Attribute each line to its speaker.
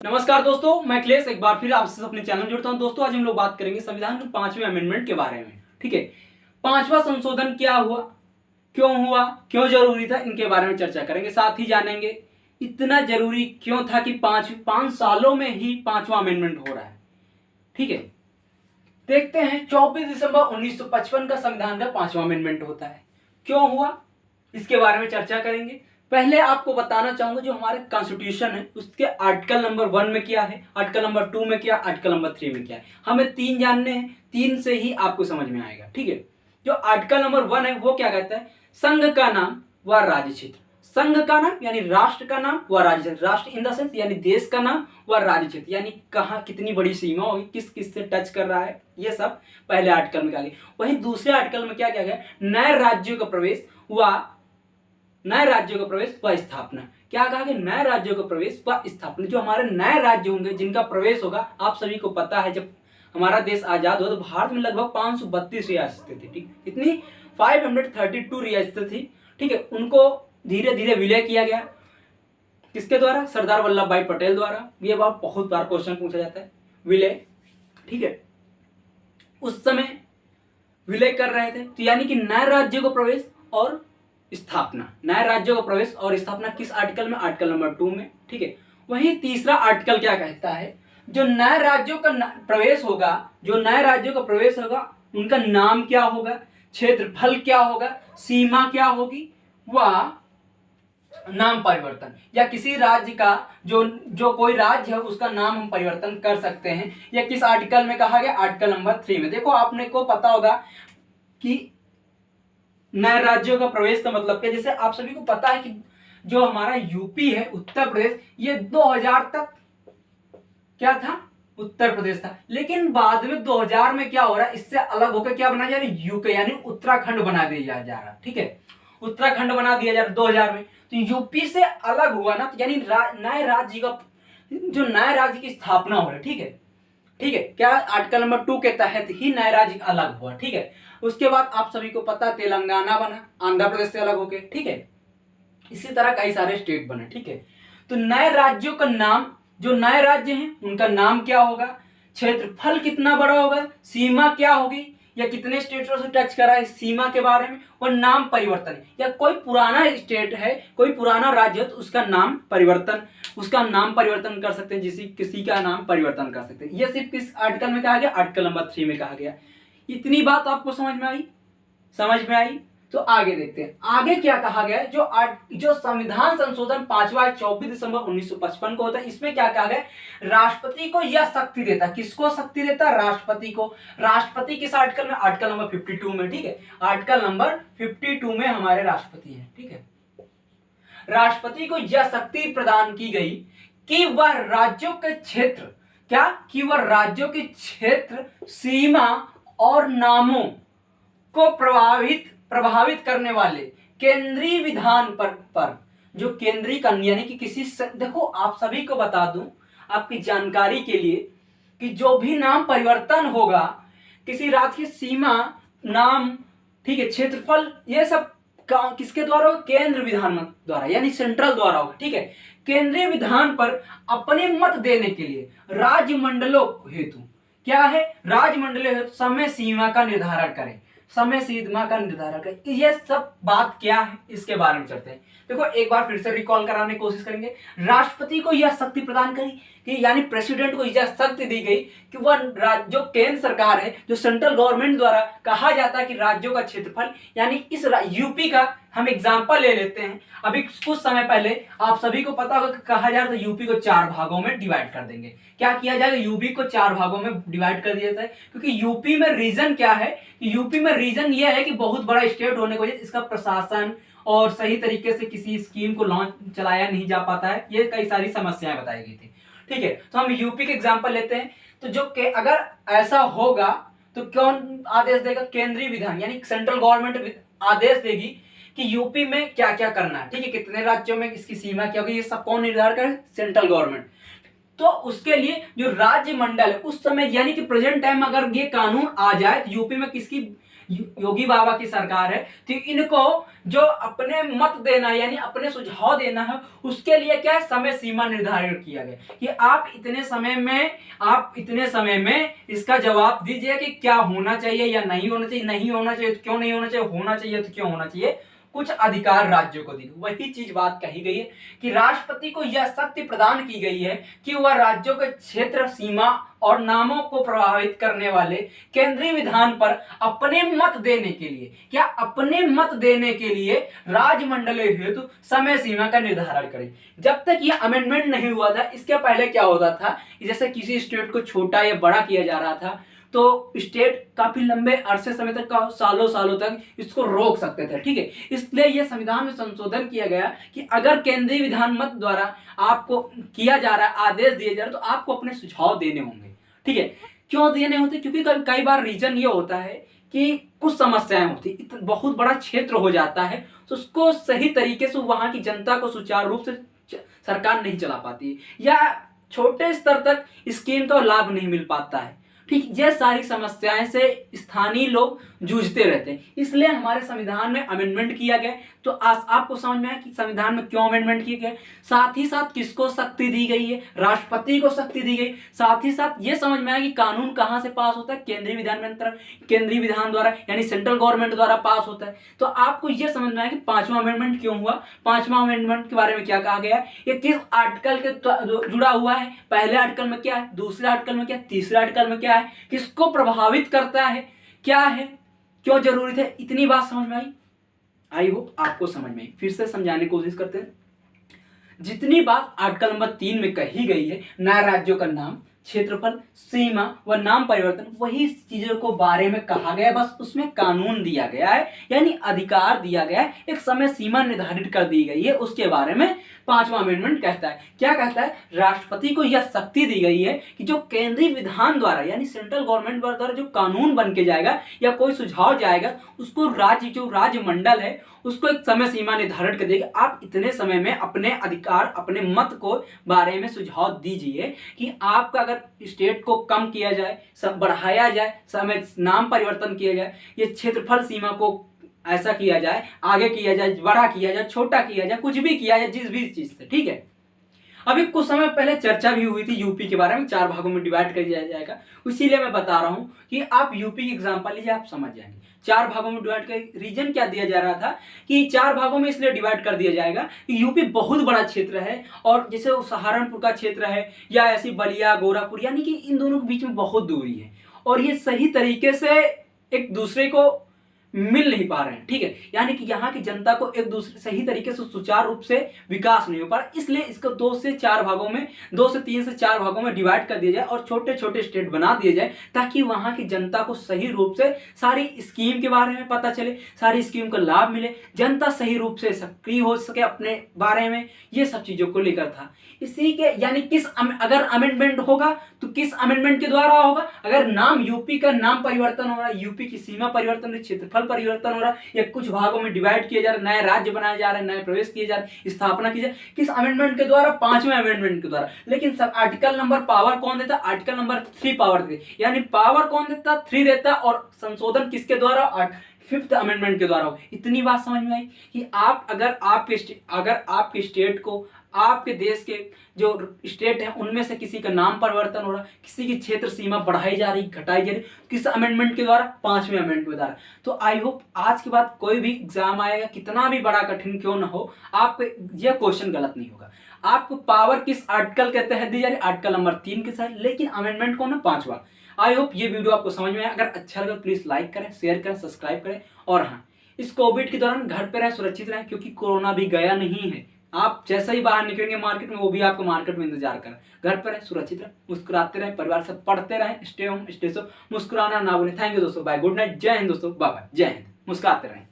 Speaker 1: नमस्कार दोस्तों, मैं अखिलेश एक बार फिर आपसे अपने चैनल में जुड़ता हूं। दोस्तों आज हम लोग बात करेंगे संविधान के 5वें अमेंडमेंट के बारे में। ठीक है, 5वां संशोधन क्या हुआ, क्यों जरूरी था, इनके बारे में चर्चा करेंगे। साथ ही जानेंगे इतना जरूरी क्यों था कि पांच सालों में ही 5वां अमेंडमेंट हो रहा है। ठीक है, देखते हैं 24 दिसंबर 1955 का संविधान का 5वां अमेंडमेंट होता है। क्यों हुआ इसके बारे में चर्चा करेंगे। पहले आपको बताना चाहूंगा जो हमारे कॉन्स्टिट्यूशन है उसके आर्टिकल नंबर 1 में क्या है, आर्टिकल नंबर 2 में क्या, आर्टिकल नंबर 3 में क्या है। हमें 3 जानने हैं, 3 से ही आपको समझ में आएगा। ठीक है, जो आर्टिकल नंबर 1 है वो क्या कहता है, संघ का नाम व राज्य क्षेत्र। संघ का नाम यानी राष्ट्र का नाम व राज्य क्षेत्र, राष्ट्र इन द सेंस यानी देश का नाम व राज्य क्षेत्र यानी कहाँ कितनी बड़ी सीमा होगी, किस किस से टच कर रहा है, ये सब पहले आर्टिकल में कहा गया। वहीं दूसरे आर्टिकल में क्या कहा गया, नए राज्यों का प्रवेश व स्थापना। क्या कहा गया, नए राज्यों का प्रवेश व स्थापना। जो हमारे नए राज्य होंगे जिनका प्रवेश होगा, आप सभी को पता है जब हमारा देश आजाद हुआ तो भारत में लगभग 532 रियासतें थी। ठीक, इतनी 532 रियासतें थी। ठीक है, उनको धीरे धीरे विलय किया गया। किसके द्वारा, सरदार वल्लभ भाई पटेल द्वारा। ये बात बहुत बार क्वेश्चन पूछा जाता है, विलय। ठीक है, उस समय विलय कर रहे थे, तो यानी कि नए राज्यों को प्रवेश और स्थापना, नए राज्यों का प्रवेश और स्थापना किस आर्टिकल में, आर्टिकल नंबर 2 में। ठीक है, वहीं तीसरा आर्टिकल क्या कहता है, जो नए राज्यों का प्रवेश होगा, जो नए राज्यों का प्रवेश होगा उनका नाम क्या होगा, क्षेत्रफल क्या होगा, सीमा क्या होगी, वह नाम परिवर्तन या किसी राज्य का जो कोई राज्य है उसका नाम हम परिवर्तन कर सकते हैं। यह किस आर्टिकल में कहा गया, आर्टिकल नंबर 3 में। देखो आपने को पता होगा कि नए राज्यों का प्रवेश का मतलब क्या, जैसे आप सभी को पता है कि जो हमारा यूपी है, उत्तर प्रदेश, ये 2000 तक क्या था, उत्तर प्रदेश था। लेकिन बाद में 2000 में क्या हो रहा है, इससे अलग होकर क्या बना जा रहा है, यूके यानी उत्तराखंड बना दिया जा रहा है। ठीक है, उत्तराखंड बना दिया जा रहा है 2000 में। तो यूपी से अलग हुआ ना, तो यानी नए राज्य का, जो नए राज्य की स्थापना हो रही है। ठीक है, ठीक है, क्या आर्टिकल नंबर 2 के तहत ही नए राज्य अलग हुआ। ठीक है, उसके बाद आप सभी को पता तेलंगाना बना आंध्र प्रदेश से अलग होके। ठीक है, इसी तरह कई सारे स्टेट बने। ठीक है, तो नए राज्यों का नाम, जो नए राज्य हैं उनका नाम क्या होगा, क्षेत्रफल कितना बड़ा होगा, सीमा क्या होगी, या कितने स्टेटों से टच करा है, सीमा के बारे में, और नाम परिवर्तन, या कोई पुराना स्टेट है, कोई पुराना राज्य है तो उसका नाम परिवर्तन कर सकते हैं, किसी का नाम परिवर्तन कर सकते हैं। यह सिर्फ किस आर्टिकल में कहा गया, आर्टिकल नंबर 3 में कहा गया। इतनी बात आपको समझ में आई। तो आगे देखते हैं, आगे क्या कहा गया है। जो संविधान संशोधन 5वां 24 दिसंबर 1955 को होता है, इसमें क्या कहा गया, राष्ट्रपति को यह शक्ति देता, किसको शक्ति देता, राष्ट्रपति को। राष्ट्रपति किस आर्टिकल में, आर्टिकल नंबर 52 में। ठीक है, आर्टिकल नंबर 52 में हमारे राष्ट्रपति हैं। ठीक है, राष्ट्रपति को यह शक्ति प्रदान की गई कि वह राज्यों के क्षेत्र, सीमा और नामों को प्रभावित करने वाले केंद्रीय विधान पर जो केंद्रीय कानून यानी कि देखो आप सभी को बता दूं आपकी जानकारी के लिए कि जो भी नाम परिवर्तन होगा, किसी राज्य की सीमा, नाम, ठीक है, क्षेत्रफल, ये सब किसके द्वारा होगा, केंद्र विधान द्वारा यानी सेंट्रल द्वारा होगा। ठीक है, केंद्रीय विधान पर अपने मत देने के लिए राज्यमंडलों हेतु क्या है, राज्यमंडलों हेतु समय सीमा का निर्धारण करें, ये सब बात क्या है इसके बारे में चलते हैं। देखो एक बार फिर से रिकॉल कराने की कोशिश करेंगे। राष्ट्रपति को यह शक्ति प्रदान करी कि यानी प्रेसिडेंट को यह शक्ति दी गई कि वह जो केंद्र सरकार है, जो सेंट्रल गवर्नमेंट द्वारा कहा जाता है कि राज्यों का क्षेत्रफल, यानी इस यूपी का हम एग्जांपल ले लेते हैं। अभी कुछ समय पहले आप सभी को पता होगा कि कहा जा रहा था यूपी को 4 भागों में डिवाइड कर देंगे। क्या किया जाएगा, यूपी को 4 भागों में डिवाइड कर दिया जाता है, क्योंकि यूपी में रीजन क्या है, यूपी में रीजन यह है कि बहुत बड़ा स्टेट होने की वजह से इसका प्रशासन और सही तरीके से किसी स्कीम को लॉन्च चलाया नहीं जा पाता है, ये कई सारी समस्याएं बताई गई थी। ठीक है, तो हम यूपी के एग्जांपल लेते हैं। तो जो अगर ऐसा होगा तो कौन आदेश देगा, केंद्रीय विधान यानी सेंट्रल गवर्नमेंट आदेश देगी कि यूपी में क्या क्या करना है। ठीक है, कितने राज्यों में इसकी सीमा क्या होगी, ये सब कौन निर्धारण करे, सेंट्रल गवर्नमेंट। तो उसके लिए जो राज्य मंडल है उस समय यानी कि प्रेजेंट टाइम अगर ये कानून आ जाए तो यूपी में योगी बाबा की सरकार है, तो इनको जो अपने मत देना यानी अपने सुझाव देना है उसके लिए क्या है, समय सीमा निर्धारित किया गया कि आप इतने समय में इसका जवाब दीजिए कि क्या होना चाहिए या नहीं होना चाहिए, नहीं होना चाहिए तो क्यों नहीं होना चाहिए, होना चाहिए तो क्यों होना चाहिए। कुछ अधिकार राज्यों को दी। वही चीज बात कही गई है कि राष्ट्रपति को यह शक्ति प्रदान की गई है कि वह राज्यों के क्षेत्र सीमा और नामों को प्रभावित करने वाले केंद्रीय विधान पर अपने मत देने के लिए राज्यमंडलीय हेतु समय सीमा का निर्धारण करें। जब तक यह अमेंडमेंट नहीं हुआ था, इसके पहले क्या होता था, जैसे किसी स्टेट को छोटा या बड़ा किया जा रहा था तो स्टेट काफी लंबे अरसे समय तक, सालों तक इसको रोक सकते थे। ठीक है, इसलिए यह संविधान में संशोधन किया गया कि अगर केंद्रीय विधान मत द्वारा आपको किया जा रहा है, आदेश दिए जा रहे, तो आपको अपने सुझाव देने होंगे। ठीक है, क्यों देने होते, क्योंकि कई बार रीजन ये होता है कि कुछ समस्याएं होती, बहुत बड़ा क्षेत्र हो जाता है तो उसको सही तरीके से वहां की जनता को सुचारू रूप से सरकार नहीं चला पाती या छोटे स्तर तक स्कीम का लाभ नहीं मिल पाता है। ठीक, ये सारी समस्याएं से स्थानीय लोग जूझते रहते हैं, इसलिए हमारे संविधान में अमेंडमेंट किया गया। तो आपको समझ में आया कि संविधान में क्यों अमेंडमेंट किया गया, साथ ही साथ किसको शक्ति दी गई है, राष्ट्रपति को शक्ति दी गई। साथ ही साथ ये समझ में आया कि कानून कहां से पास होता है, केंद्रीय विधान द्वारा यानी सेंट्रल गवर्नमेंट द्वारा पास होता है। तो आपको यह समझ में आया कि 5वां अमेंडमेंट क्यों हुआ, 5वां अमेंडमेंट के बारे में क्या कहा गया, ये किस आर्टिकल के जुड़ा हुआ है, पहले आर्टिकल में क्या है, दूसरे आर्टिकल में क्या है, तीसरे आर्टिकल में क्या है, किसको प्रभावित करता है, क्या है, क्यों जरूरी थे। इतनी बात समझ में आई होप आपको समझ में आई। फिर से समझाने की कोशिश करते हैं। जितनी बात आर्टिकल नंबर 3 में कही गई है, नए राज्यों का नाम, क्षेत्रफल, सीमा व नाम परिवर्तन, वही चीजों को बारे में कहा गया है, बस उसमें कानून दिया गया है यानी अधिकार दिया गया है, एक समय सीमा निर्धारित कर दी गई है। उसके बारे में 5वां अमेंडमेंट कहता है। क्या कहता है, राष्ट्रपति को यह शक्ति दी गई है कि जो केंद्रीय विधान द्वारा यानी सेंट्रल गवर्नमेंट द्वारा जो कानून बन के जाएगा या कोई सुझाव जाएगा, उसको राज्य मंडल है उसको एक समय सीमा निर्धारित कर देगा। आप इतने समय में अपने अधिकार, अपने मत को बारे में सुझाव दीजिए कि आपका अगर स्टेट को कम किया जाए, सब बढ़ाया जाए, समय नाम परिवर्तन किया जाए, ये क्षेत्रफल सीमा को ऐसा किया जाए, आगे किया जाए, बड़ा किया जाए, छोटा किया जाए, कुछ भी किया जाए, जिस भी चीज से। ठीक है, अभी कुछ समय पहले चर्चा भी हुई थी यूपी के बारे में, 4 भागों में डिवाइड कर दिया जाएगा। इसीलिए मैं बता रहा हूं कि आप यूपी की एग्जांपल लीजिए, आप समझ जाएंगे। 4 भागों में डिवाइड कर, रीजन क्या दिया जा रहा था कि 4 भागों में इसलिए डिवाइड कर दिया जाएगा कि यूपी बहुत बड़ा क्षेत्र है और जैसे सहारनपुर का क्षेत्र है या ऐसी बलिया, गोरखपुर, यानी कि इन दोनों के बीच में बहुत दूरी है और ये सही तरीके से एक दूसरे को मिल नहीं पा रहे हैं। ठीक है, यानी कि यहाँ की जनता को एक दूसरे सही तरीके से सुचारू रूप से विकास नहीं हो पा रहा, इसलिए इसको 2 से 4 भागों में, 2 से 3 से 4 भागों में डिवाइड कर दिया जाए और छोटे छोटे स्टेट बना दिए जाए ताकि वहां की जनता को सही रूप से सारी स्कीम के बारे में पता चले, सारी स्कीम का लाभ मिले, जनता सही रूप से सक्रिय हो सके अपने बारे में। ये सब चीजों को लेकर था। इसी के यानी अगर अमेंडमेंट होगा तो किस अमेंडमेंट के द्वारा होगा, अगर नाम यूपी का नाम परिवर्तन हो रहा है, यूपी की सीमा परिवर्तन, क्षेत्रफल परिवर्तन हो रहा है या कुछ भागों में डिवाइड किए जा रहे, नए राज्य बनाए जा रहे, नए प्रवेश किए जा रहे, स्थापना की जाए, किस अमेंडमेंट के द्वारा, 5वें अमेंडमेंट के द्वारा। लेकिन सब आर्टिकल नंबर पावर कौन देता, आर्टिकल नंबर 3 पावर देता, यानी पावर कौन देता, 3 देता और संशोधन किसके द्वारा, 5th अमेंडमेंट के द्वारा हो। इतनी बात समझ में आई कि अगर आपके स्टेट को, आपके देश के जो स्टेट है उनमें से किसी का नाम परिवर्तन हो रहा, किसी की क्षेत्र सीमा बढ़ाई जा रही, घटाई जा रही, किस अमेंडमेंट के द्वारा, 5वें अमेंडमेंट के द्वारा। तो आई होप आज के बाद कोई भी एग्जाम आएगा, कितना भी बड़ा कठिन क्यों ना हो, आप यह क्वेश्चन गलत नहीं होगा। आपको पावर किस आर्टिकल के तहत दी जा रही, आर्टिकल नंबर 3 के साथ, लेकिन अमेंडमेंट कौन है, 5वां। आई होप ये वीडियो आपको समझ में आया। अगर अच्छा लगा प्लीज लाइक करें, शेयर करें, सब्सक्राइब करें। और हाँ, इस कोविड के दौरान घर पे रहें, सुरक्षित रहें, क्योंकि कोरोना भी गया नहीं है। आप जैसे ही बाहर निकलेंगे मार्केट में, वो भी आपको मार्केट में इंतजार करें। घर पर रहें, सुरक्षित रहें, मुस्कुराते रहें, परिवार से पढ़ते रहें, स्टे होम स्टे सेफ, मुस्कुराना ना भूलें। थैंक यू दोस्तों, बाय, गुड नाइट, जय हिंद दोस्तों, बाय बाय, जय हिंद, मुस्कुराते रहें।